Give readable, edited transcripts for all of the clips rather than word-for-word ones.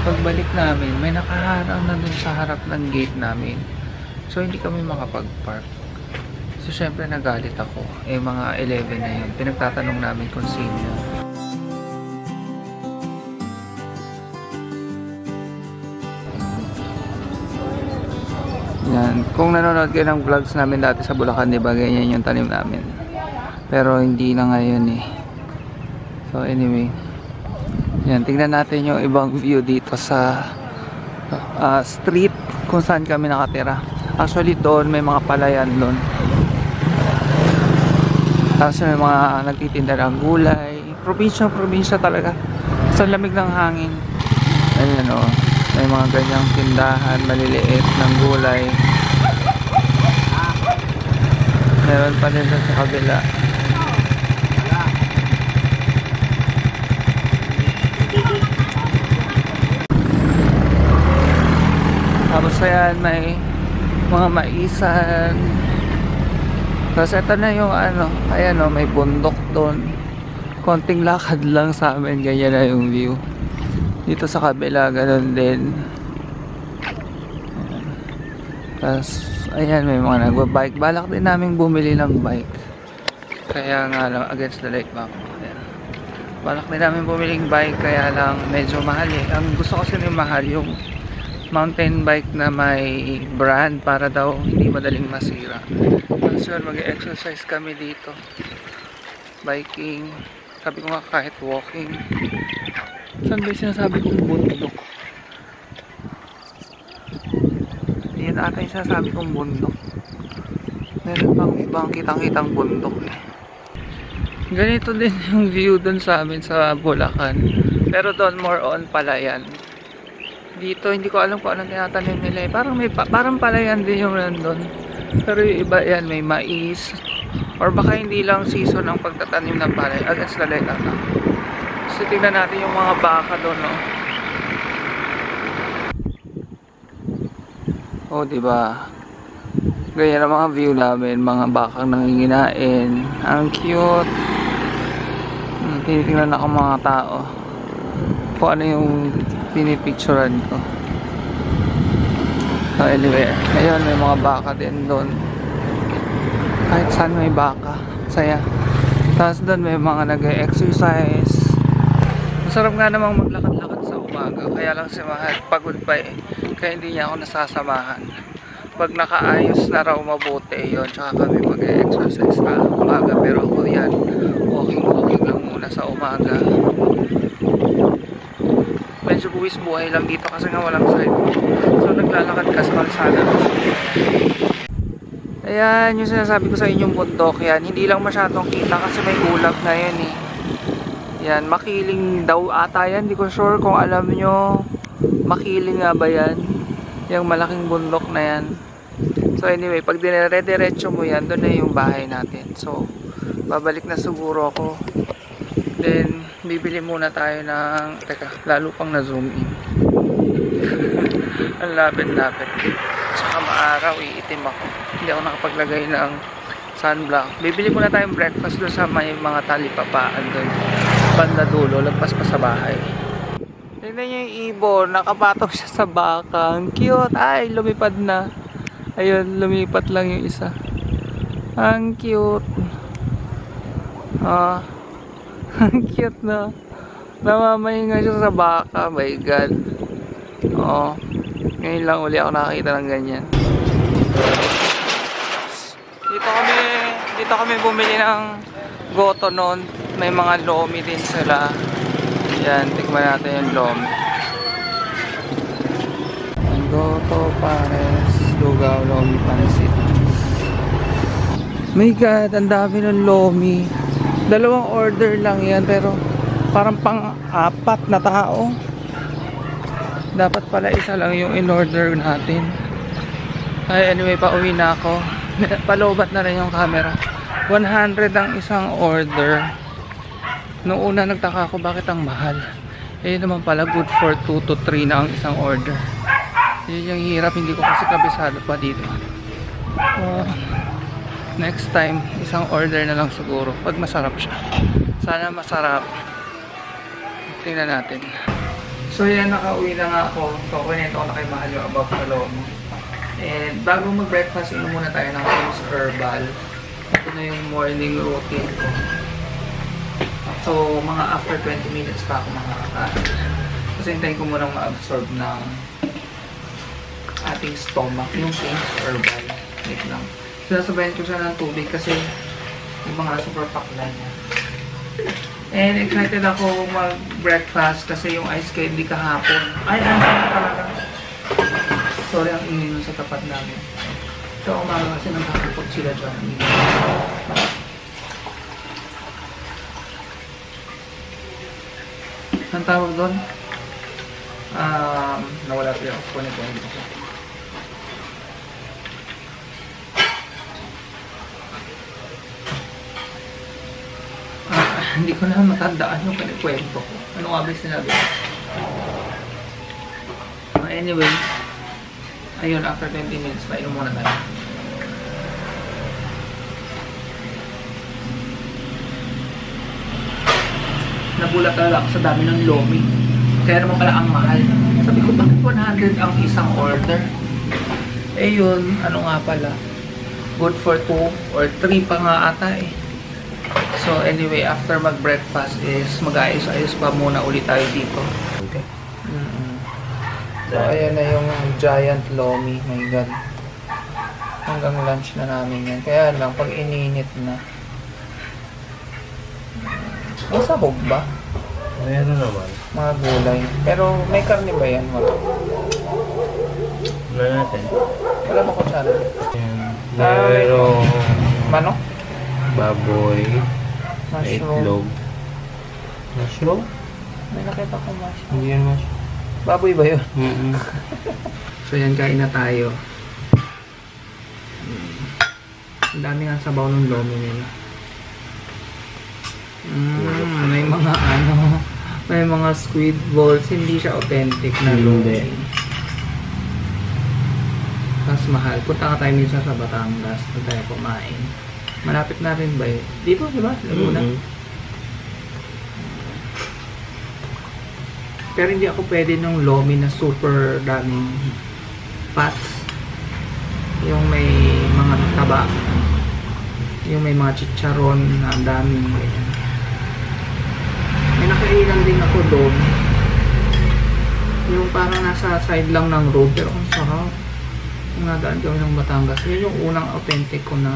Pagbalik namin, may nakaharang na dun sa harap ng gate namin. So, hindi kami makapag-park. So, syempre nagalit ako. Eh, mga 11 na yun. Pinagtatanong namin kung sino. Yan. Kung nanonood kayo ng vlogs namin dati sa Bulacan, diba, ganyan yung tanim namin. Pero hindi na ngayon eh. So anyway, yan, tingnan natin yung ibang view dito sa street kung saan kami nakatira. Actually doon may mga palayan doon. Tapos may mga nagtitinda ng gulay. Probinsya talaga. Sa lamig ng hangin. Ayan o. May mga ganyang tindahan, maliliit ng gulay. Meron pa din sa kabila. Tapos ayan, may mga maisan. Tapos ito na yung ano, ayan o, may bundok doon. Konting lakad lang sa amin, ganyan na yung view. Dito sa kabila, ganun din. Ayan. Tapos, ayan, may mga nagbabike. Balak din namin bumili ng bike. Kaya nga lang, against the light ba ako. Ayan. Balak din namin bumili ng bike, kaya lang medyo mahal eh. Ang gusto kasi yung mahal, yung mountain bike na may brand para daw hindi madaling masira. Tapos yun, mag-exercise kami dito. Biking. Sabi ko nga kahit walking. Saan ba yung sinasabi kong bundok? Yan ata yung sinasabi kong bundok. Meron pang ibang kitang-kitang bundok eh. Ganito din yung view dun sa amin sa Bulacan. Pero doon more on palayan. Dito hindi ko alam kung anong tinatanim nila eh. Parang palayan din yung nandun. Pero yung iba yan, may mais. Or baka hindi lang season ng pagtatanim ng palay. Against the light ata. So tingnan natin yung mga baka doon, no. Oh, di ba? Ganyan ang mga view namin, mga bakang nanginginain. Ang cute. Tinitingnan ako mga tao. Kung ano yung pinipicturean ko. So anyway, ngayon may mga baka din doon. Kahit saan may baka. Saya. Tapos doon may mga nag-exercise. Masarap nga namang maglakad-lakad sa umaga. Kaya lang si Mahal pagod pa eh. Kaya hindi niya ako nasasamahan. Pag nakaayos na raw mabuti yun, tsaka kami mag-exercise sa umaga. Pero ako yan, walking lang muna sa umaga. Medyo buwis buhay lang dito kasi nga walang sidewalk. So naglalakad ka sa kalsada. Ayan, yung sinasabi ko sa inyong bundok yan, hindi lang masyadong kita kasi may ulap na yan eh. Yan, makiling daw ata yan, hindi ko sure kung alam nyo. Makiling nga ba yan? Yung malaking bundok na yan. So anyway, pag dinire-diretso mo yan, doon na yung bahay natin. So, babalik na siguro ako. Then, bibili muna tayo ng, teka, lalo pang na-zoom in. Ang lapit-lapit. Tsaka maaraw, iitim ako. Hindi ako nakapaglagay ng sunblock. Bibili muna tayong breakfast doon sa may mga talipapaan doon. Banda dulo, lagpas pa sa bahay. Tignan niyo yung ibon, nakapatong siya sa baka. Ang cute. Ay, lumipad na. Ayun, lumipat lang yung isa. Ang cute. Ang cute na. Namamahinga siya sa baka. My God. Ngayon lang uli ako nakakita ng ganyan. Dito kami bumili ng goto noon. May mga lomi din sila. Yan, tikman natin yung lomi. Goto, pares, lugaw, lomi, pansit. My God, ang dami ng lomi. 2 order lang yan, pero parang pang-4 na tao. Dapat pala isa lang yung in-order natin. Ay, anyway, pauwi na ako. Palobat na rin yung camera. 100 ang isang order. Noong una nagtaka ako bakit ang mahal. Eh naman pala good for 2 to 3 na ang isang order. Yun yung hirap, hindi ko kasi kabisado pa dito. Next time, isang order na lang siguro pag masarap siya. Sana masarap. Tingnan natin. So yan, nakauwi na nga ako. So kunento ko na kay Mahal yung about sa lomi. And bago mag-breakfast, inom muna tayo ng King's Herbal. Ito na yung morning routine ko. So mga after 20 minutes pa ako makakakain. Kasi hintayin ko munang ma-absorb ng ating stomach, yung King's Herbal. Wait lang. Sinasabayan ko siya ng tubig kasi yung mga super pakla niya. And excited ako mag-breakfast kasi yung ice candy kahapon. Ay, talaga. Sorry, ang ingay nun sa tapat namin. So, umaga kasi nagkakapot sila dyan. Ang tawag doon? Nawala ko yung connect ko dito. Hindi ko na matandaan yung kinikwento ko. Ano nga ba yung sinabi ko? Anyway, ayun, after 20 minutes, painom muna tayo. Nagulat talaga ako sa dami ng lomi. Kaya naman pala ang mahal. Sabi ko, bakit 100 ang isang order? Eh yun, ano nga pala, good for 2 or 3 pa nga ata eh. So anyway, after mag-breakfast is mag-ayos-ayos pa muna ulit tayo dito. Okay. So ayan na yung giant lomi, my god. Hanggang lunch na namin yan. Kaya lang, pag ininit na. May sahog ba? Mayroon naman. Mga gulay. Pero may karne ba yan? Wala. Wala natin. Wala ba kutsara? Mayroong Manok? baboy, Mushroom. itlog. Mushroom? May nakita ko mushroom. Hindi yan mushroom. Baboy ba yun? So yan, kain na tayo. Ang dami nga sabaw ng lomi nila. May mga ano, may mga squid balls. Hindi siya authentic na lomi. Mas mahal. Punta ka tayo minsan sa Batangas. Punta tayo kumain. Malapit na rin ba yun? Dito, di ba? Laguna. Pero hindi ako pwede nung lomi na super daming fats. Yung may mga taba. Yung may mga chicharon na ang daming. May nakailan din ako doon. Yung parang nasa side lang ng road. Pero ang sarap. Yung nadaan kami ng Batangas. Yun yung unang authentic ko na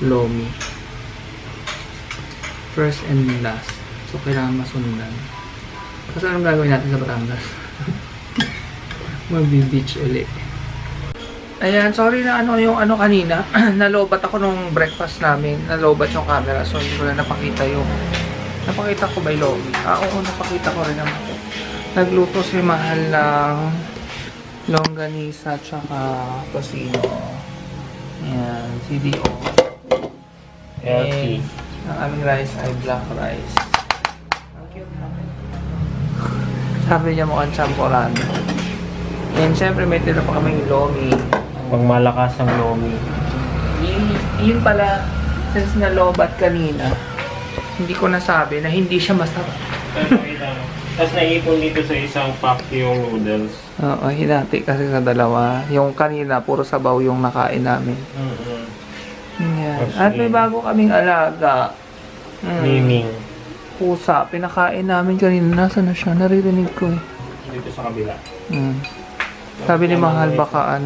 lomi. First and last. So, kailangan masundan. Kasi anong gagawin natin sa Batangas? Magbi-beach ulit. Ayan, sorry na yung kanina. Nalobat ako nung breakfast namin. Nalobat yung camera. So, hindi ko na napakita yung... Napakita ko ba yung lomi? Oo, napakita ko rin naman. Nagluto si Mahal ng longganisa tsaka tocino. Ayan, CDO. Healthy. Ang aming rice ay black rice. Ang cute naman. Sabi niya mukhang champorado. And syempre may tira pa kaming lomi. Pang malakas ang lomi. Yun pala, since nalobat kanina, hindi ko nasabi na hindi siya masarap. Tapos naipon dito sa isang pack yung noodles. Oo, hinati kasi sa dalawa. Yung kanina, puro sabaw yung nakain namin. Yan. At may bago kaming alaga. Miming. Pusa. Pinakain namin kanina. Nasaan na siya? Naririnig ko eh. Dito sa kabila. Sabi ni Mahal baka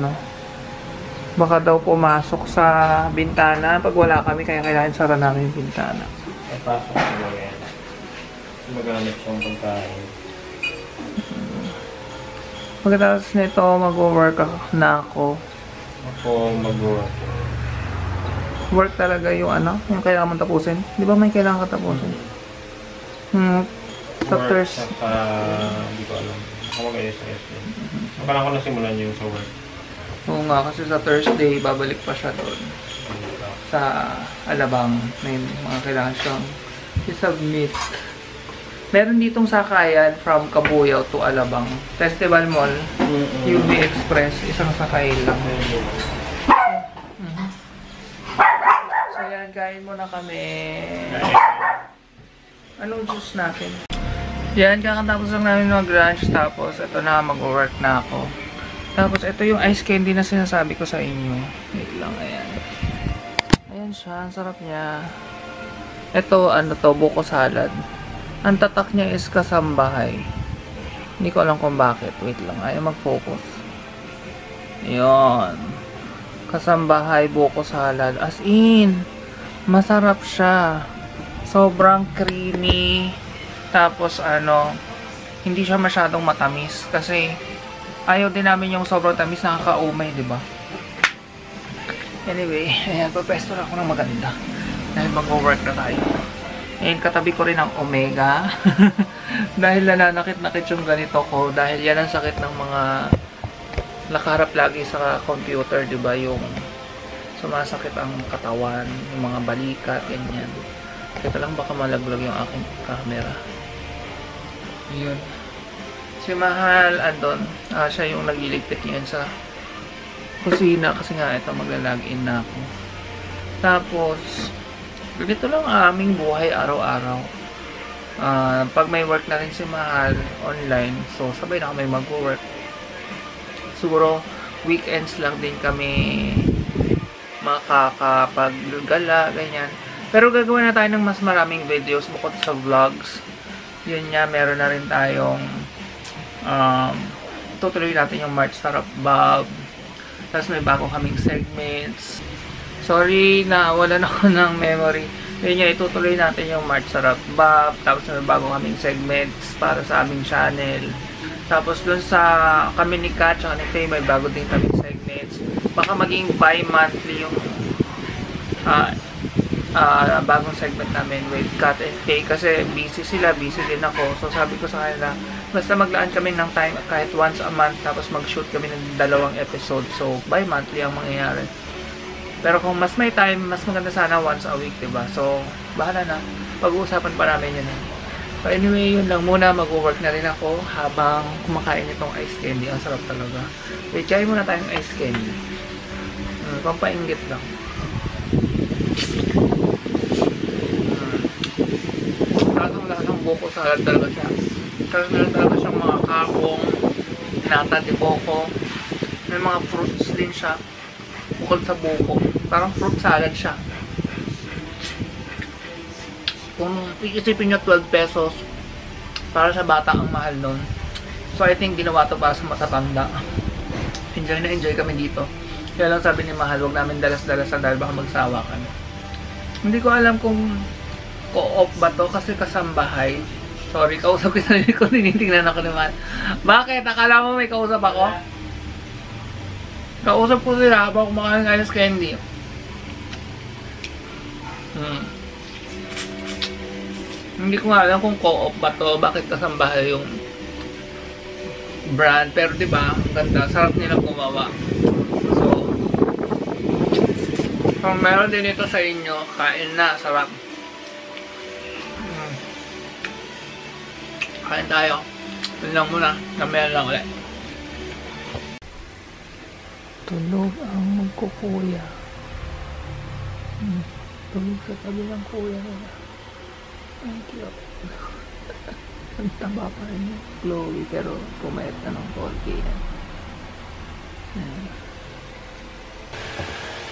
baka daw pumasok sa bintana pag wala kami. Kaya kailangan sara namin yung bintana. Ay, pasok ko yan. Magamit siyang pagkain. Pagkatapos nito, mag-work na ako. Ako mag-work. Work talaga yung yung kailangan mong tapusin. Di ba may kailangan ka tapusin? Sa Work, saka hindi ko alam. Ako mag-ayos-ayos din. Akala ko nasimulan yung sa work. Oo nga, kasi sa Thursday, babalik pa siya doon. Sa Alabang. May mga kailangan siyang i-submit. Meron ditong sakayan from Cabuyao to Alabang. Festival Mall, UB Express, isang sakay lang. So yan, kain muna kami. Anong juice natin? Yan, kakatapos lang namin mag-lunch. Tapos, ito na, mag-work na ako. Tapos, ito yung ice candy na sinasabi ko sa inyo. Wait lang, ayan. Ayan siya, ang sarap niya. Ito, ano to, buko salad. Ang tatak niya is kasambahay. Hindi ko alam kung bakit. Wait lang, ayaw mag-focus. Ayan. Kasambahay, buko salad. As in, masarap siya. Sobrang creamy. Tapos ano, hindi siya masyadong matamis kasi ayaw din namin yung sobrang tamis, nakakaumay, 'di ba? Anyway, ayan, papesto na ako ng maganda dahil mag-work na tayo. Ayan, katabi ko rin ang Omega dahil nananakit-nakit yung ganito ko dahil yan ang sakit ng mga nakaharap lagi sa computer, 'di ba? Yung sumasakit ang katawan, yung mga balikat, ganyan. Teka lang, baka malaglag yung aking camera. Yun. Si Mahal, andon. Siya yung nagliligpit ngayon sa kusina kasi nga ito magla-login na ako. Tapos, ganito lang ang aming buhay araw-araw. Pag may work na rin si Mahal online, so sabay na kami mag-work. Siguro, weekends lang din kami makakapaggala, ganyan. Pero gagawin na tayo ng mas maraming videos bukod sa vlogs. Yun nga, meron na rin tayong tutuloy natin yung March Sarap Bob. Tapos may bago kaming segments. Sorry na wala na ako ng memory. Yun nga, itutuloy natin yung March Sarap Bob. Tapos may bago kaming segments para sa aming channel. Tapos dun sa kami ni Kat at ni Faye, may bago din kaming segments. Baka maging bi-monthly yung bagong segment namin with Kat and Faye kasi busy sila, busy din ako. So sabi ko sa kanila, basta maglaan kami ng time kahit once a month tapos mag-shoot kami ng 2 episode. So bi-monthly ang mangyayari. Pero kung mas may time, mas maganda sana once a week, diba? So bahala na. Pag-uusapan pa namin yun. So anyway, yun lang muna. Mag-work na rin ako habang kumakain itong ice candy. Ang sarap talaga. Okay, try muna tayong ice candy. Pampainggit lang. Lasang buko salad talaga siya. Kasi meron talaga siyang mga kakong, nata de buko. May mga fruits din siya. Bukod sa buko. Parang fruit salad siya. Kung iisipin nyo 12 pesos, para sa bata ang mahal nun. So I think ginawa to para sa matatanda. Enjoy na enjoy kami dito. Kaya lang sabi ni Mahal, huwag namin dalas-dalasan dahil baka magsawa kami. Hindi ko alam kung co-op ba to kasi kasambahay. Sorry, kausap ko sa sarili ko, tinitingnan ako naman. Bakit? Akala mo may kausap ako? Kausap ko sila habang kumakain ng ice candy. Hindi ko nga alam kung co-op ba to, bakit kasambahay yung brand. Pero diba, ang ganda, sarap nilang gumawa. So, kung meron din ito sa inyo, kain na, sarap. Kain tayo. Yun lang muna. Kamaya lang ulit. Tulog ang magkukuya. Tulog sa tabi ng kuya nila. Ang cute. Ang taba pa rin yung Chloe, pero pumayat na ng konti yan.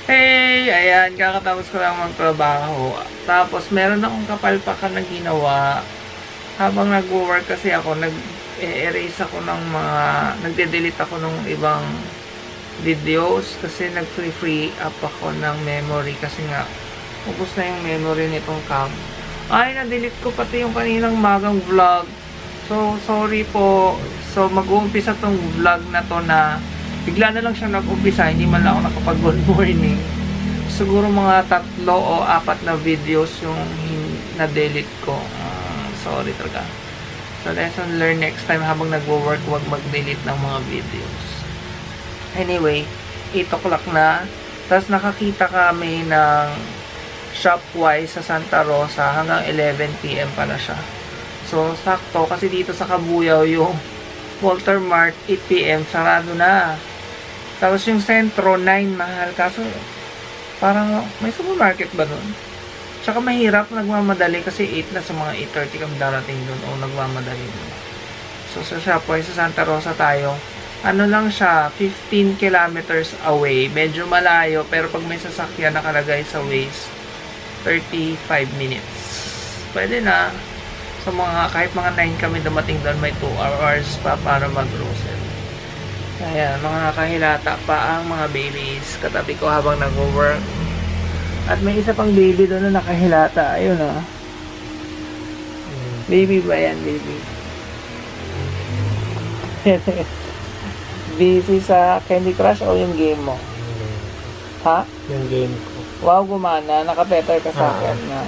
Hey! Ayan, kakatapos ko lang magtrabaho. Tapos meron akong kapalpakan na ginawa. Habang nag-work kasi ako, nag-erase ako ng mga, nagde-delete ako ng ibang videos kasi nag-free up ako ng memory kasi nga, ubos na yung memory nitong cam. Ay, na-delete ko pati yung kaninang magang vlog. So, sorry po. So, mag-uumpisa tong vlog na to na bigla na lang siya nag-umpisa, hindi man lang ako nakapag-good morning. Siguro mga 3 o 4 na videos yung na-delete ko. Sorry talaga. So, lesson learned next time habang nagwo-work, huwag mag-delete ng mga videos. Anyway, 8 o'clock na. Tapos nakakita kami ng Shopwise sa Santa Rosa hanggang 11 PM pala siya. So, sakto. Kasi dito sa Kabuyaw yung Walter Mart 8 PM, sarado na. Tapos yung Sentro 9, mahal. Kaso, parang may supermarket ba nun? Tsaka mahirap, nagmamadali kasi 8 na, sa mga 8:30 kami darating doon o nagmamadali doon. So sa Shopwise sa Santa Rosa tayo, ano lang siya, 15 kilometers away. Medyo malayo, pero pag may sasakyan nakalagay sa Waze, 35 minutes. Pwede na. So kahit mga 9 kami dumating doon, may 2 hours pa para mag-grocery. Kaya mga nakahilata pa ang mga babies katabi ko habang nag-work. At may isa pang baby doon na nakahilata. Ayun ah. Baby ba yan, baby? Busy sa Candy Crush o yung game mo? Ha? Yung game ko. Wow, gumana. Nakapeter ka sa akin na.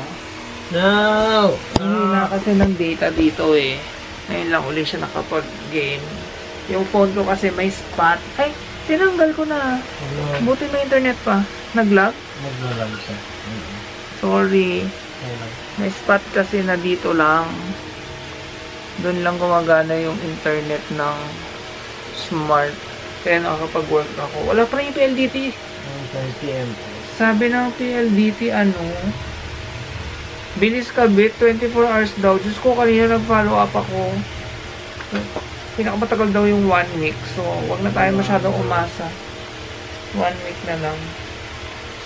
No! Hindi na kasi ng data dito eh. Ngayon lang ulit siya nakapag-game. Yung phone ko kasi may spot. Ay, tinanggal ko na. Buti may internet pa. Nag-lag? Mag-lag siya. Sorry. May spot kasi na dito lang. Doon lang gumagana yung internet ng smart. Kaya nakakapag-work ako. Wala pa rin yung PLDT. 30 MP. Sabi ng PLDT bilis kabit, 24 hours daw. Diyos ko, kanina nag-follow up ako. Pinakamatagal daw yung 1 week. So, wag na tayo masyadong umasa. 1 week na lang.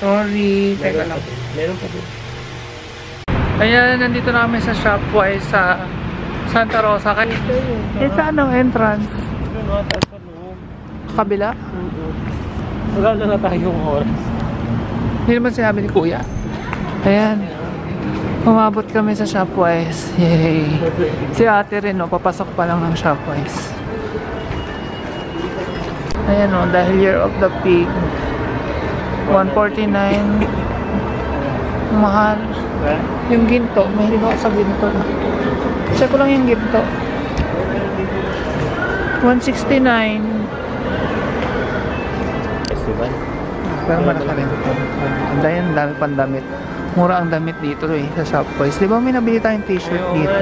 Sorry. Teka lang. Meron pa din. Kaya nandito na kami sa Shopwise sa Santa Rosa. Sa anong entrance? Kabila? Wala na tayong oras. Hindi naman sinabi ni Kuya. Ayan. Umabot kami sa Shopwise. Yay! Si ate rin, no? Papasok pa lang ng Shopwise. Ayan, no? Dahil Year of the Pig. 149. Mahal. Yung ginto. Mahilig ako sa ginto. Check ko lang yung ginto. 169. Festival? Pero malaki rin. Ang dami pang damit. Mura ang damit dito eh, sa Shopwise. Di ba may nabili tayong t-shirt dito?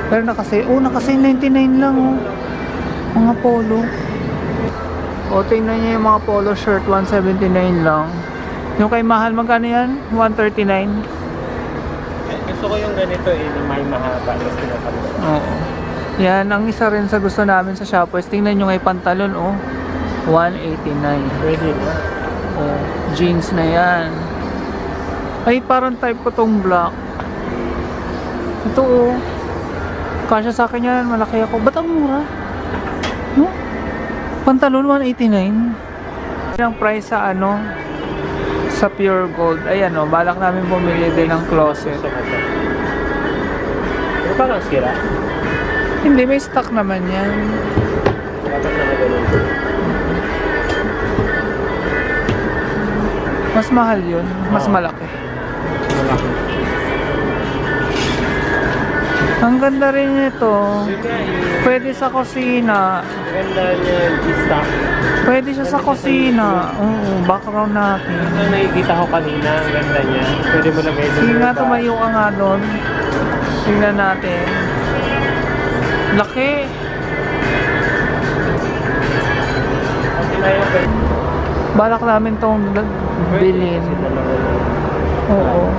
Pero nakasale 99 lang oh. Mga polo. O, tingnan niyo yung mga polo shirt, 179 lang. Yung kay Mahal, magkano yan? 139? Gusto ko yung ganito eh, na may mahaba. Tapos pinatalo. Oo. Yan, ang isa rin sa gusto namin sa Shopwise. Tingnan nyo ngay pantalon oh. 189. Pwede na. Oh, jeans na yan. Ay, parang type ko tong black. Ito oh. Kasya sa akin yan, malaki ako. Ba't ang mura? No? Pantalon 189. Ang price sa ano? Sa Pure Gold. Ayan oh, balak namin bumili din ng closet. Ano pa kang sira? Hindi, may stock naman yan. Dapat na ganun. Mas mahal yun. Mas malaki. Malaki. Ang ganda rin nito. Pwede sa kusina. Ganda niya, stock. Pwede siya sa kusina. Oo, background natin. Ang nakikita ko kanina, ang ganda niya. Pwede mo lagay doon. Sige nga, tumayo ka nga doon. Tingnan natin. Laki. Balak namin tong bilhin. Oo.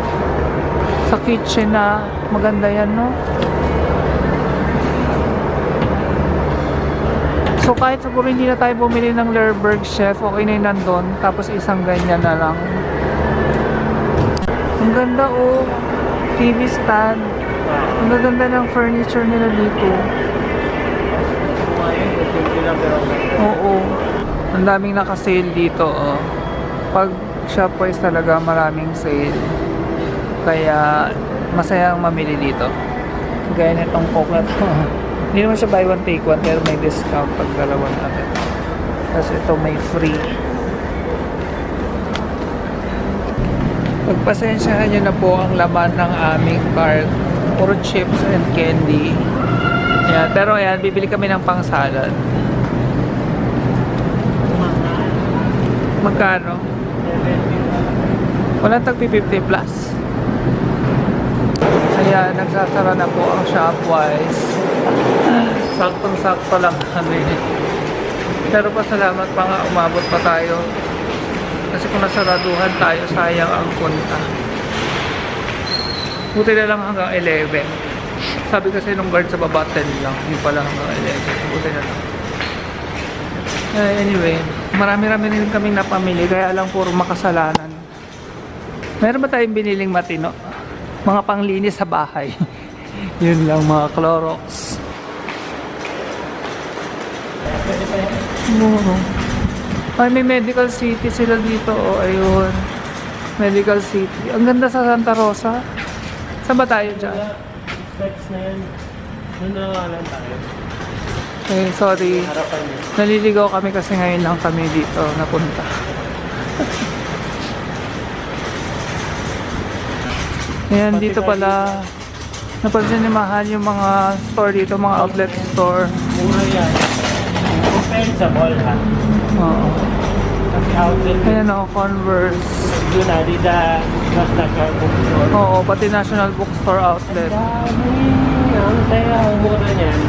Sa kitchen na maganda yan, no? So kahit siguro hindi na tayo bumili ng Lerberg Chef, okay na yun nandun. Tapos isang ganyan na lang. Ang ganda oh. TV stand. Ang ganda ng furniture nila dito. Oo. Ang daming naka-sale dito oh. Pag Shopwise talaga maraming sale. Kaya masayang mamili dito. Gaya nitong Coke na to. Hindi naman siya buy one take one pero may discount pag dalawa natin. Tapos ito may free. Pagpasensyahan nyo na po ang laman ng aming cart. Puro chips and candy. Ayan, pero ayan, bibili kami ng pang salad. Magkano? Walang tagpi 50 plus. Ayan, nagsasara na po ang Shopwise. Saktong-sakto lang kami. Pero pasalamat pa nga, umabot pa tayo. Kasi kung nasaraduhan tayo, sayang ang punta. Buti na lang hanggang 11. Sabi kasi nung guard sa baba 10 lang. Hindi pala hanggang 11. Buti na lang. Anyway, marami-rami rin kaming napamili. Kaya lang puro makasalanan. Meron ba tayong biniling matino? Mga panglinis sa bahay. Yun lang, mga Clorox. Muro. Ay, may Medical City sila dito. Oh, ayun. Medical City. Ang ganda sa Santa Rosa. Saan ba tayo dyan? Steps na yan. Doon na lang tayo. Okay, sorry. Harapan niya. Naliligaw kami kasi ngayon lang kami dito napunta. Ayan, dito pala. Napansin ni Mahal yung mga store dito, mga outlet store. Mura yan. Compare sa mall ha. Oo. Kasi outlet. Ayan o, Converse. Doon na, di sa National Bookstore. Oo, pati National Bookstore outlet. Ang tayo, ang mura niyan.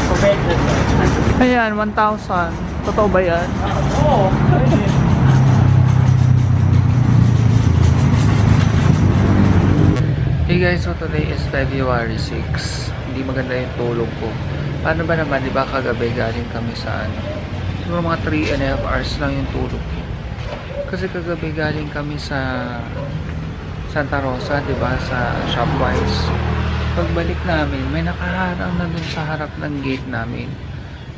Compare sa store. Ayan, 1,000. Totoo ba yan? Oo. Hey guys, so today is February 6. Hindi maganda yung tulog ko. Paano ba naman, di ba kagabi galing kami sa ano? Siguro mga 3.5 hours lang yung tulog ko. Kasi kagabi galing kami sa Santa Rosa, di ba, sa Shopwise. Pagbalik namin, may nakaharang na dun sa harap ng gate namin.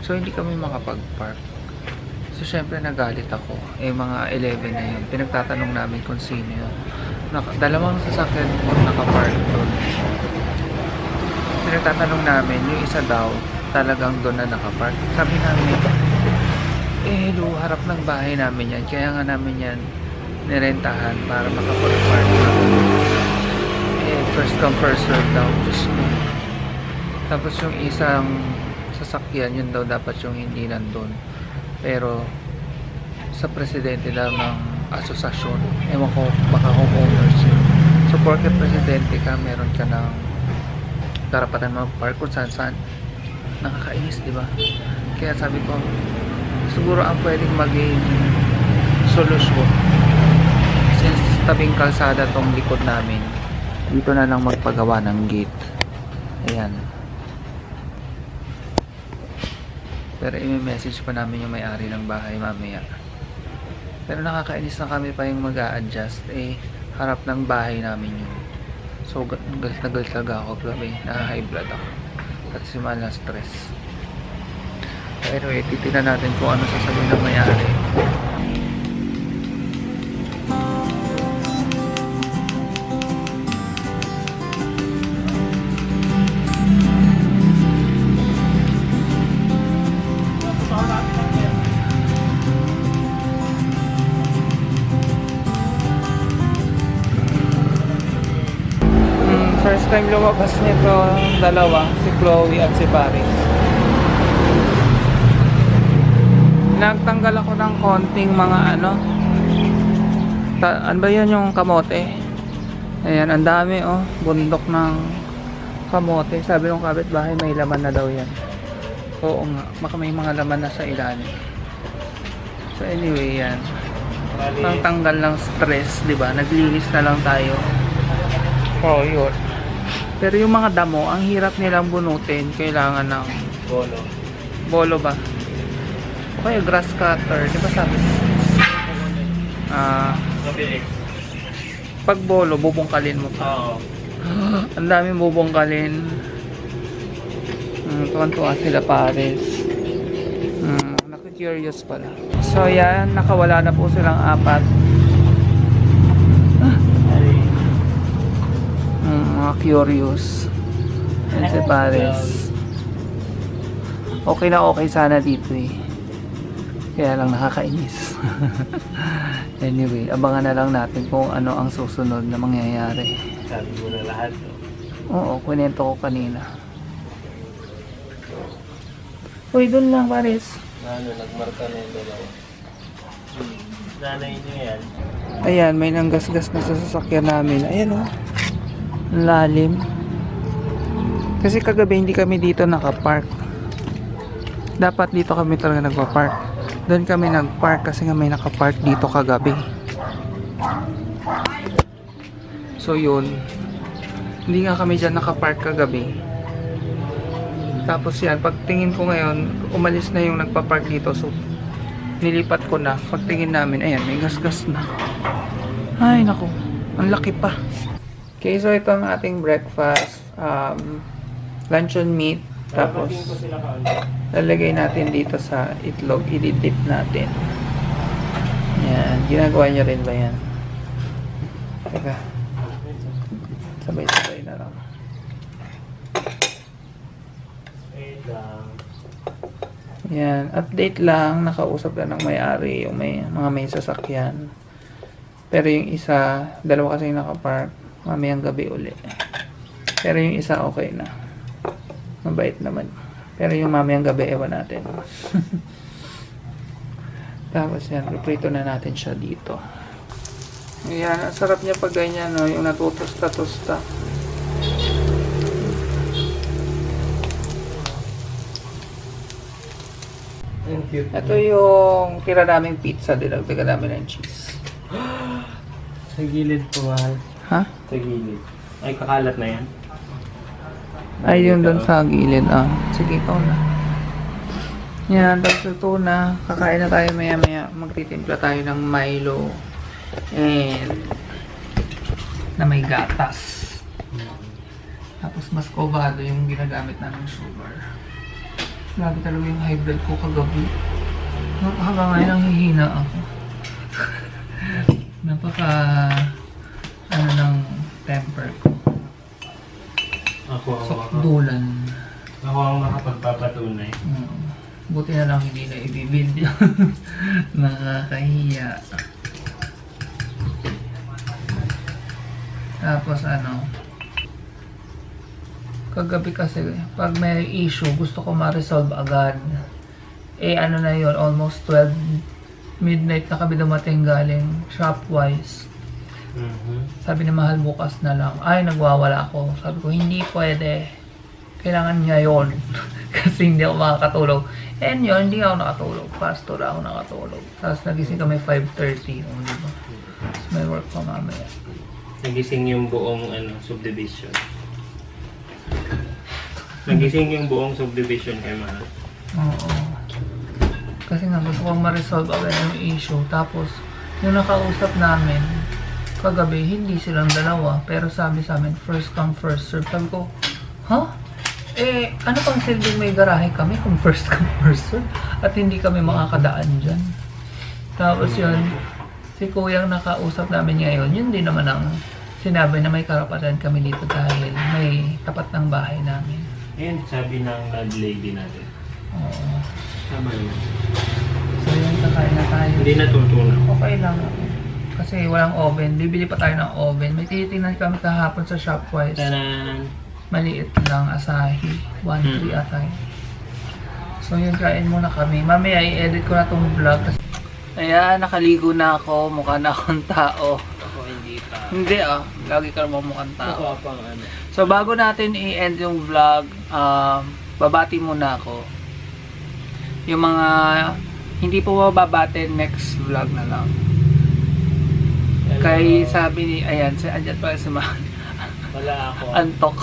So hindi kami makapag-park. So syempre nagalit ako. Mga 11 na yun. Pinagtatanong namin kung sino yun. Dalawang sasakyan po nakapark doon. Pinagtatanong namin, yung isa daw talagang doon na nakapark. Sabi namin, hello, harap ng bahay namin yan. Kaya nga namin yan nirentahan para makapag-park. First come first serve daw. Diyos mo. Tapos yung isang sasakyan, yun daw dapat yung hindi nandun. Pero sa presidente daw ng asosasyon, ewan ko, baka homeowners yun. So porque presidente ka, meron ka ng karapatan mag-park kung saan nakakainis, di ba? Kaya sabi ko, siguro ang pwedeng maging solusyon, since tabing kalsada tong likod namin, dito na lang magpagawa ng gate. Ayan. Pero i-message pa namin yung may-ari ng bahay mamaya. Pero nakakainis na kami pa yung mag-a-adjust. Harap ng bahay namin yun. So, galit na galit talaga ako. Grabe, na-high blood ako. At simula na stress. Anyway, titignan natin kung ano sasabihin ng may-ari. First time lumabas nito dalawa, si Chloe at si Paris. Nagtanggal ako ng konting mga ano ba yan, yung kamote. Ayan, ang dami oh, bundok ng kamote. Sabi ng kapitbahay may laman na daw yan. Oo nga, baka may mga laman na sa ilalim. So anyway, yan. Pang tanggal ng stress, di ba? Naglinis na lang tayo. Oh, yun. Pero yung mga damo, ang hirap nilang bunutin. Kailangan ng Bolo. bolo ba? O kaya grass cutter. Di ba sabi? Pag bolo, bubungkalin mo pa. Oo. Ang daming bubungkalin. Tuwan-tuwa sila Paris. Naku-curious pala. So yan, nakawala na po silang 4. Mga curious. Yan si Paris. Okay na okay sana dito eh. Kaya lang nakakainis. Anyway, abangan na lang natin kung ano ang susunod na mangyayari. Sabi mo na lahat. Oo, kunento ko kanina. Uy, doon lang Paris. Nagmarka na yung dalawa. Nanay niyo yan. Ayan, may nanggasgas na sa sasakyan namin. Ayan o. Lalim. Kasi kagabi hindi kami dito nakapark. Dapat dito kami talaga nagpa-park. Doon kami nag-park kasi nga may nakapark dito kagabi. So yun, hindi nga kami dyan nakapark kagabi. Tapos yan, pagtingin ko ngayon, umalis na yung nagpa-park dito. So nilipat ko na. Pagtingin namin, ayan, may gas-gas na. Ay naku, ang laki pa. Okay, so ito ang ating breakfast. Luncheon meat. Tapos lalagay natin dito sa itlog, i-dip natin. Yan, ginagawa nyo rin ba yan? Teka, sabay-sabay na lang. Yan, update lang, nakausap lang ng may-ari, yung mga may sasakyan. Pero yung isa, dalawa kasi nakapark, mamayang gabi uli. Pero yung isa okay na. Mabait naman. Pero yung mamayang gabi, ewan natin. Tapos yan, piprito na natin siya dito. Ayan, ang sarap niya pag ganyan, no? Yung natutusta-tusta. Ito yung tira naming pizza, dinagdagan namin ng cheese. Sa gilid po, mahal. Ha? Sa gilid. Ay, kakalat na yan. Ay, yun doon sa gilid. Sige, ikaw na. Yan, tapos ito na. Kakain na tayo maya-maya. Magtitimpla tayo ng Milo. And na may gatas. Tapos mascovado yung ginagamit namin sugar. Grabe talaga yung high blood ko kagabi. Hanggang ngayon nanghihina ako. Napaka ng temper ko. Sokdulan. Ako ang makapagpapatunay. Buti na lang hindi na ibibidyo. Nakakahiya. Tapos kagabi kasi pag may issue gusto ko ma-resolve agad. Na yun, almost 12 midnight na kami dumating galing Shopwise. Sabi ni Mahal bukas na lang. Ay, nagwawala ako. Sabi ko, hindi pwede. Kailangan niya yun. Kasi hindi ako makakatulog. And yun, hindi ako nakatulog. Faster ako nakatulog. Tapos nagising kami 5:30. Diba? Tapos may work pa mamaya. Nagising yung buong subdivision. Nagising yung buong subdivision kay Mahal. Oo. Kasi nga gusto kong ma-resolve agad yung issue. Tapos, yung nakausap namin, kagabi, hindi silang dalawa. Pero sabi sa amin, first come, first serve. Sabi ko, huh? Ano pang silbing may garahe kami kung first come, first serve? At hindi kami makakadaan dyan. Tapos yun, si Kuyang nakausap namin ngayon, yun din naman ang sinabi na may karapatan kami dito dahil may tapat ng bahay namin. Ayun, sabi ng landlady natin. Oo. Tama yun. So yun, kakain na tayo. Hindi natutunan. Okay lang. Kasi walang oven. Bibili pa tayo ng oven. May tinitingnan kami kahapon sa Shopwise. Tanan! Maliit lang, Asahi. 1-3 atay. So yun, kain muna kami. Mamaya i-edit ko na tong vlog. Ayan, nakaligo na ako. Mukha na akong tao. Ako hindi pa. Hindi lagi ka naman mukhang tao. Ako pang So bago natin i-end yung vlog, babati muna ako. Yung mga hindi po mababati, next vlog na lang. Hello. Kay sabi ni, ayan, andyan pala si Mahal. Wala ako. Antok.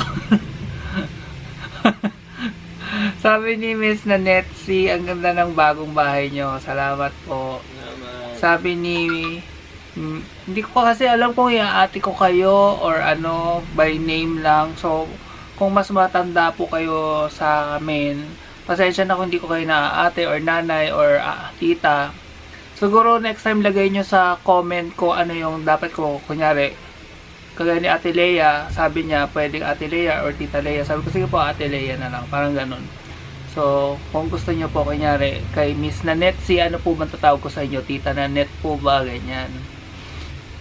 Sabi ni Miss Nanetsi, ang ganda ng bagong bahay nyo. Salamat po. Naman. Sabi ni, hindi ko kasi alam kung iaati ko kayo or by name lang. So, kung mas matanda po kayo sa amin, pasensya na kung hindi ko kayo na ate or nanay or tita. Siguro next time lagay nyo sa comment ko ano yung dapat ko. Kunyari, kagaya ni Ate Leia, sabi niya pwedeng Ate Leia or Tita Leia. Sabi ko sige po Ate Leia na lang. Parang ganun. So, kung gusto nyo po kunyari kay Miss Nanetsi, ano po man tatawag ko sa inyo? Tita Nanet po ba? Ganyan.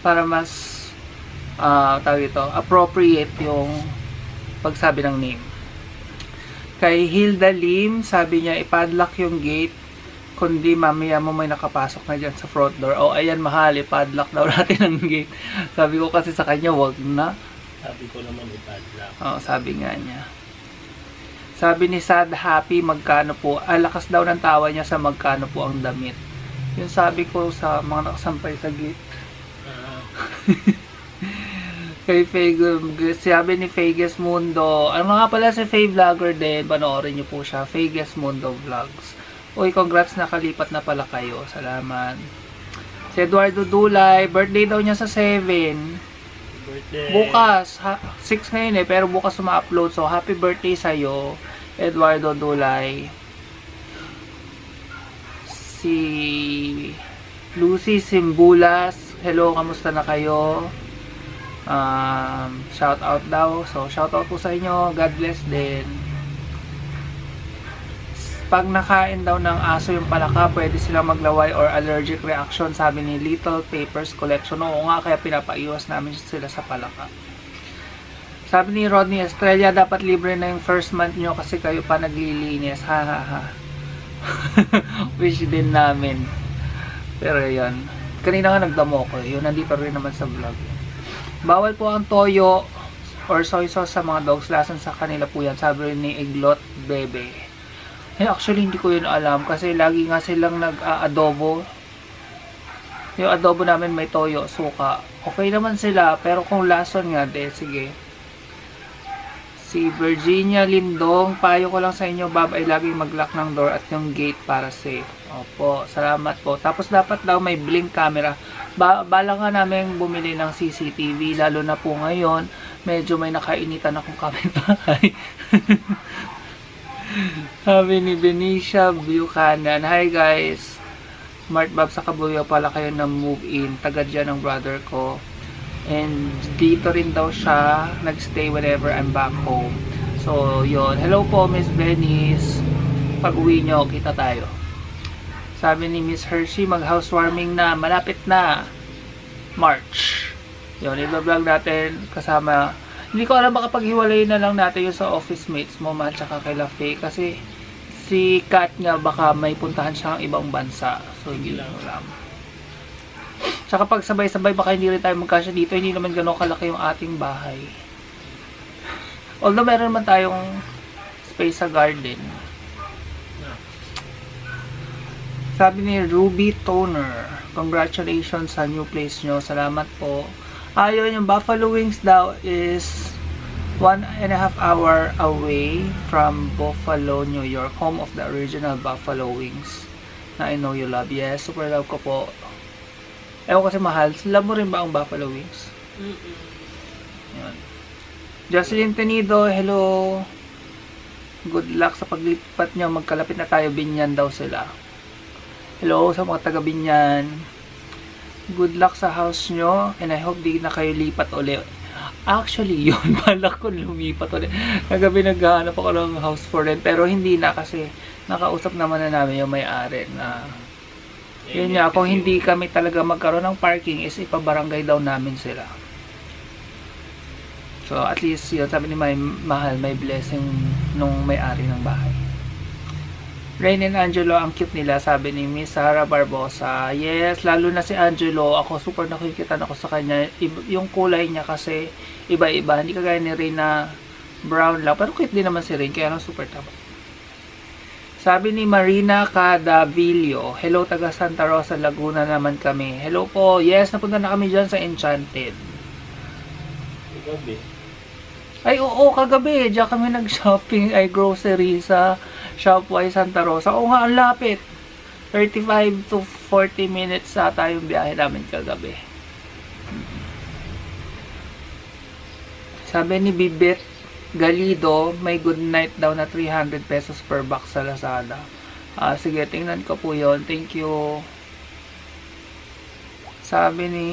Para mas tawag ito, appropriate yung pagsabi ng name. Kay Hilda Lim, sabi niya, ipadlock yung gate, kundi mamaya mo may nakapasok na dyan sa front door. Ayan Mahal, ipadlock daw natin ang gate. Sabi ko kasi sa kanya, wag na. Sabi ko naman ipadlock. Sabi nga niya. Sabi ni Sad Happy, magkano po? Lakas daw ng tawa niya sa magkano po ang damit. Yung sabi ko sa mga nakasampay sa gate. Kay sabi ni Vegas Mundo. Ano nga pala si Faye Vlogger din. Panoorin nyo po siya. Vegas Mundo Vlogs. Uy, congrats, nakalipat na pala kayo. Salamat. Si Eduardo Dulay. Birthday daw niya sa 7. Birthday. Bukas. 6 ngayon pero bukas ma-upload. So, happy birthday sa'yo, Eduardo Dulay. Si Lucy Simbulas. Hello, kamusta na kayo? Shout out daw. So, shout out po sa inyo. God bless din. Pag nakain daw ng aso yung palaka, pwede silang maglaway or allergic reaction, sabi ni Little Papers Collection. Oo nga, kaya pinapaiwas namin sila sa palaka. Sabi ni Rodney Estrella, dapat libre na yung first month nyo kasi kayo pa naglilinis. Ha ha ha. Wish din namin. Pero yun. Kanina nga nagdamo ko. Yun, nandito rin naman sa vlog. Bawal po ang toyo or soy sauce sa mga dogs. Lasan sa kanila po yan. Sabi rin ni Iglot Bebe. Actually, hindi ko yun alam. Kasi lagi nga silang nag-adobo. Yung adobo namin may toyo, suka. Okay naman sila. Pero kung lason nga, sige. Si Virginia Lindong. Payo ko lang sa inyo, Bob, ay laging mag-lock ng door at yung gate para safe. Opo, salamat po. Tapos dapat daw may blink camera. Bala nga namin bumili ng CCTV, lalo na po ngayon, medyo may nakainitan akong kapitbahay. Sabi ni Benicia Buchanan, hi guys, Smart Bob sa Kabuyo pala kayo na move in, taga dyan ng brother ko. And dito rin daw siya nagstay whenever I'm back home. So, yun. Hello po, Miss Benice. Pag uwi nyo, kita tayo. Sabi ni Miss Hershey, mag-housewarming na. Malapit na. March. Yun, i-vlog natin kasama. Hindi ko alam, baka paghiwalay na lang natin yung sa office mates mo, man, tsaka kay Lafe. Kasi si Kat nga, baka may puntahan siyang ibang bansa. So, hindi lang alam. Tsaka pag sabay-sabay, baka hindi rin tayo magkasya dito. Hindi naman gano'ng kalaki yung ating bahay. Although meron naman tayong space sa garden. Sabi ni Ruby Toner, congratulations sa new place nyo. Salamat po. Ayun, yung Buffalo Wings daw is 1.5 hour away from Buffalo, New York. Home of the original Buffalo Wings. Na I know you love. Yes, super love ko po. Ewan kasi mahal. Love mo rin ba ang Buffalo Wings? Yan. Jocelyn Tenido, hello. Good luck sa paglipat nyo. Magkalapit na tayo. Binyan daw sila. Hello sa mga taga Binyan. Good luck sa house nyo. And I hope di na kayo lipat ulit. Actually, yun. Balak ko lumipat ulit. Nagabi naghahanap ako ng house for rent. Pero hindi na kasi nakausap naman na namin yung may-ari na yun nga, kung hindi kami talaga magkaroon ng parking is ipabarangay daw namin sila. So at least yun, sabi ni Mahal, may blessing nung may-ari ng bahay. Rain and Angelo, ang cute nila, sabi ni Miss Sarah Barbosa. Yes, lalo na si Angelo, ako super nakikita ako sa kanya. Yung kulay niya kasi iba-iba, hindi kagaya ni Rain na brown lang, pero cute din naman si Rain, kaya lang super taba. Sabi ni Marina Cadavillo, hello, taga Santa Rosa, Laguna naman kami. Hello po, yes, napunta na kami dyan sa Enchanted. Gabi. Ay, oo, kagabi, dyan kami nag-shopping, ay grocery sa Shopwise Santa Rosa. Oo nga, ang lapit. 35 to 40 minutes sa tayong biyahe namin kagabi. Sabi ni Bibet Galido, may good night daw na 300 pesos per box sa Lazada. Sige, tingnan ko po yon. Thank you. Sabi ni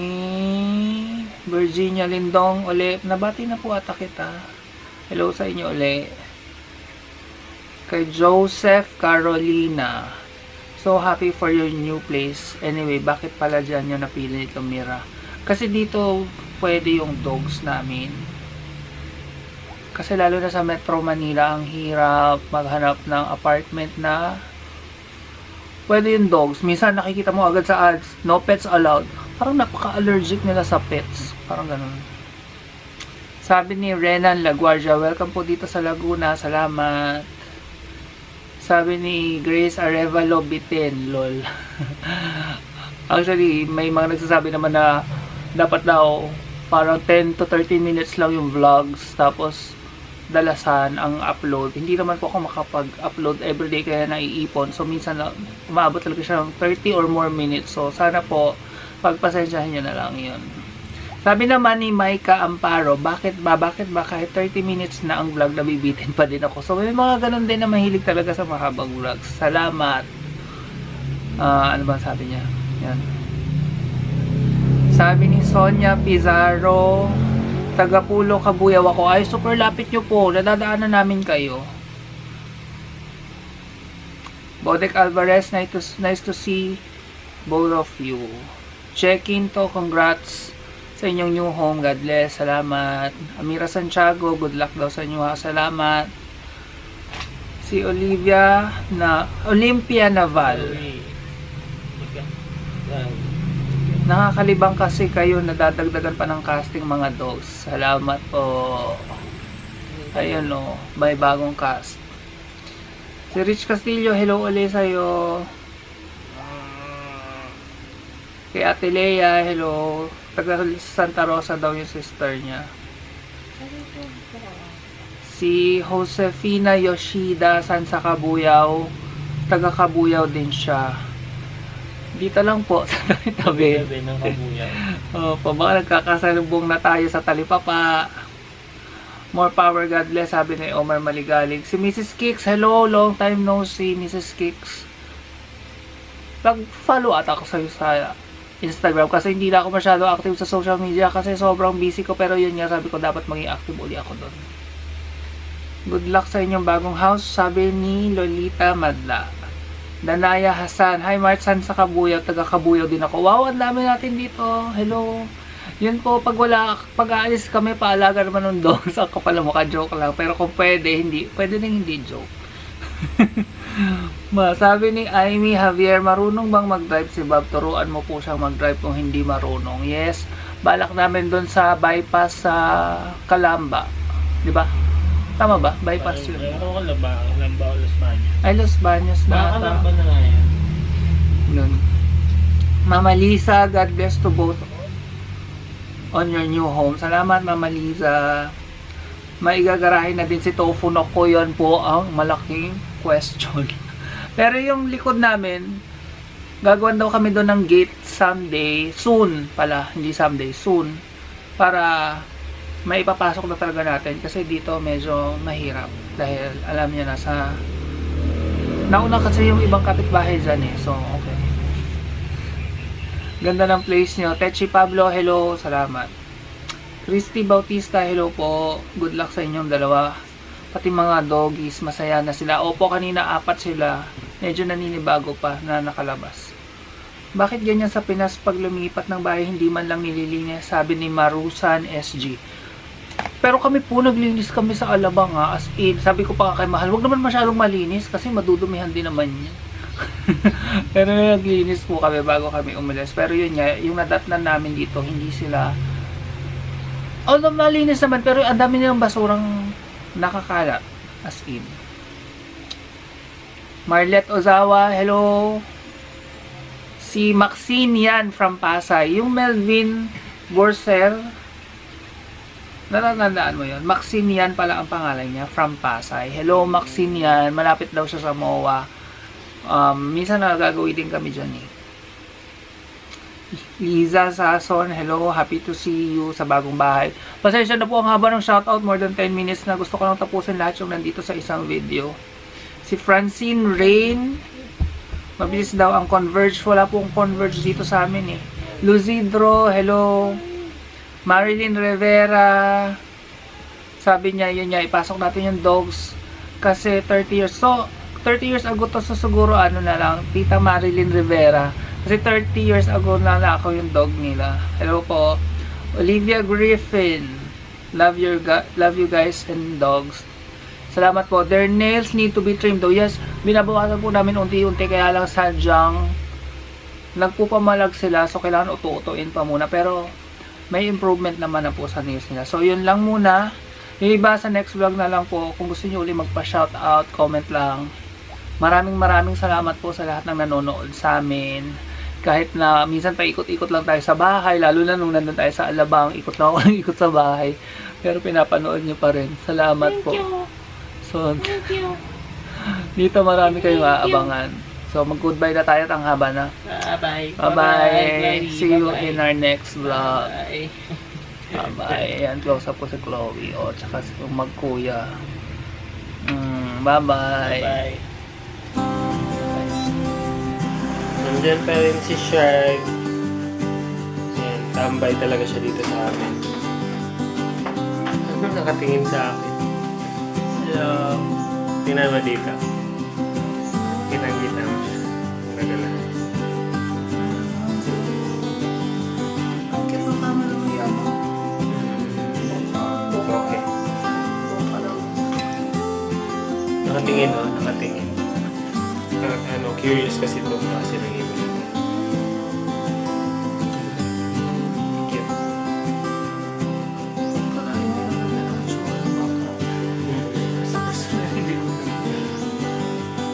Virginia Lindong, uli, nabati na po ata kita. Hello sa inyo uli. Kay Joseph Carolina, so happy for your new place. Anyway, bakit pala dyan yung napili ni Camira? Kasi dito pwede yung dogs namin. Kasi lalo na sa Metro Manila, ang hirap maghanap ng apartment na pwede yung dogs. Minsan nakikita mo agad sa ads, no pets allowed. Parang napaka-allergic nila sa pets. Parang ganun. Sabi ni Renan Laguardia, welcome po dito sa Laguna. Salamat. Sabi ni Grace Arevalo Bitin, lol. Actually, may mga nagsasabi naman na dapat daw parang 10 to 13 minutes lang yung vlogs, tapos dalasan ang upload. Hindi naman po ako makapag-upload everyday kaya naiipon. So minsan umaabot talaga siya ng 30 or more minutes. So sana po pagpasensyahan nyo na lang yun. Sabi naman ni Maika Amparo, bakit ba kahit 30 minutes na ang vlog, nabibitin pa din ako. So may mga ganun din na mahilig talaga sa mahabang vlogs. Salamat. Ano ba sabi niya? Yan. Sabi ni Sonia Pizarro, taga Pulo, Kabuyaw ako. Ay, super lapit nyo po. Nadadaanan namin kayo. Bodek Alvarez, nice to see both of you. Check-in to, congrats sa inyong new home. God bless. Salamat. Amira Santiago, good luck daw sa inyo ha. Salamat. Si Olympia Naval. Nakakalibang kasi kayo, nadadagdagan pa ng casting mga dogs. Salamat po. Ayun o, may bagong cast. Si Rich Castillo, hello ulit sa'yo. Kay Ate Lea, hello. Taga Santa Rosa daw yung sister niya. Si Josefina Yoshida, Sansa Kabuyaw. Taga Kabuyaw din siya. Dito lang po, sa tabi-tabi. ng Kabuyaw. Opo, baka nagkakasalubong na tayo sa Talipapa. More power, God bless, sabi ni Omar Maligalig. Si Mrs. Kicks, hello, long time no see, Mrs. Kicks. Nag-follow ata ako sa'yo sa Instagram kasi hindi na ako masyado active sa social media kasi sobrang busy ko, pero yun nga, sabi ko dapat maging active uli ako doon. Good luck sa inyong bagong house, sabi ni Lolita Madla. Danaya Hasan, hi Martsan sa Kabuyaw, taga Kabuyaw din ako. Wow, ang dami natin dito. Hello. Yun po, pag aalis kami, paalaga naman ng dogs. Ako pala mukha joke lang. Pero kung pwede din hindi joke. Sabi ni Amy Javier, marunong bang mag-drive si Bob? Turuan mo po siyang mag-drive kung hindi marunong. Yes, balak namin doon sa bypass sa Calamba. Diba? Tama ba? Bypass yun. Lamba o Los Baños. Ay, Los Baños na ata. Lamba na nga yan. Nun. Mama Lisa, God bless to both on your new home. Salamat, Mama Lisa. Maigagarahin na din si Tofu no ko, yun po ang malaking question. Pero yung likod namin, gagawin daw kami doon ng gate someday. Soon pala, hindi someday, soon. Para may ipapasok na talaga natin kasi dito medyo mahirap dahil alam niya nasa nauna kasi yung ibang kapitbahay dyan eh, so okay. Ganda ng place nyo. Techi Pablo, hello, salamat. Christy Bautista, hello po, good luck sa inyong dalawa, pati mga doggies, masaya na sila. Opo, kanina 4 sila, medyo naninibago pa na nakalabas. Bakit ganyan sa Pinas pag lumipat ng bahay hindi man lang nililinis, sabi ni Marusan SG. Pero kami po, naglinis kami sa Alabang ha, as in, sabi ko pa kay Mahal, wag naman masyadong malinis kasi madudumihan din naman yan. Pero naglinis po kami bago kami umalis. Pero yun nga, yung nadatnan namin dito, hindi sila, although malinis naman, pero ang dami nilang basurang nakakalat, as in. Marlet Ozawa, hello. Si Maxine yan from Pasay. Yung Melvin Borser, natatandaan mo yun? Maxine yan pala ang pangalan niya, from Pasay. Hello Maxine yan, malapit daw siya sa MOA. Minsan nagagawin din kami dyan eh. Liza Sason, hello, happy to see you sa bagong bahay. Pasensya na po ang haba ng shoutout, more than 10 minutes na. Gusto ko lang tapusin lahat yung nandito sa isang video. Si Francine Rain, mabilis daw ang Converge. Wala pong Converge dito sa amin eh. Luzidro, hello. Marilyn Rivera, sabi niya, yun niya, ipasok natin yung dogs kasi 30 years. So, 30 years ago to, so siguro ano na lang, Tita Marilyn Rivera. Kasi 30 years ago na ako yung dog nila. Hello po. Olivia Griffin, love you guys and dogs. Salamat po. Their nails need to be trimmed though. Yes, binabawasan po namin unti-unti, kaya lang sadyang nagpupamalag sila, so kailangan utu-utuin pa muna. Pero may improvement naman na po sa nails nila. So, yun lang muna. Yung iba sa next vlog na lang po. Kung gusto nyo uli magpa-shoutout, comment lang. Maraming salamat po sa lahat ng nanonood sa amin. Kahit na minsan pa ikot-ikot lang tayo sa bahay, lalo na nung nandun tayo sa Alabang, ikot na ako ng ikot sa bahay. Pero pinapanood nyo pa rin. Salamat po. So, dito marami kayong aabangan. So, mag-goodbye na tayo at ang haba na. Bye-bye. Bye-bye. See you in our next vlog. Bye. Bye-bye. Ayan, close up po si Chloe. O, tsaka si magkuya. Bye-bye. Bye. Nandyan pa rin si Shark. Yan, tambay talaga siya dito sa amin. Nakatingin sa akin. Hello. Tingnan mo dito. Kitang-kita mo siya. Nagala. Okay. Nakatingin, oh. Nakatingin. Curious kasi ito kasi ng ibon. Cute.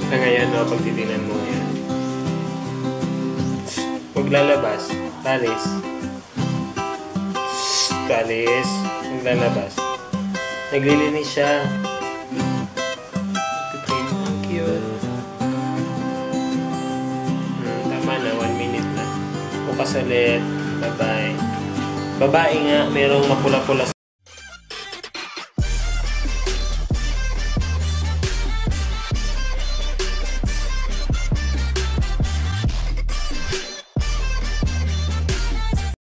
Sa ngayon, no, pag titignan mo yan. Huwag lalabas. Talis. Talis. Huwag lalabas. Naglilinis siya. Cute. Tama na, 1 minute na. Bukas ulit. Bye-bye. Babae nga, merong mapula-pula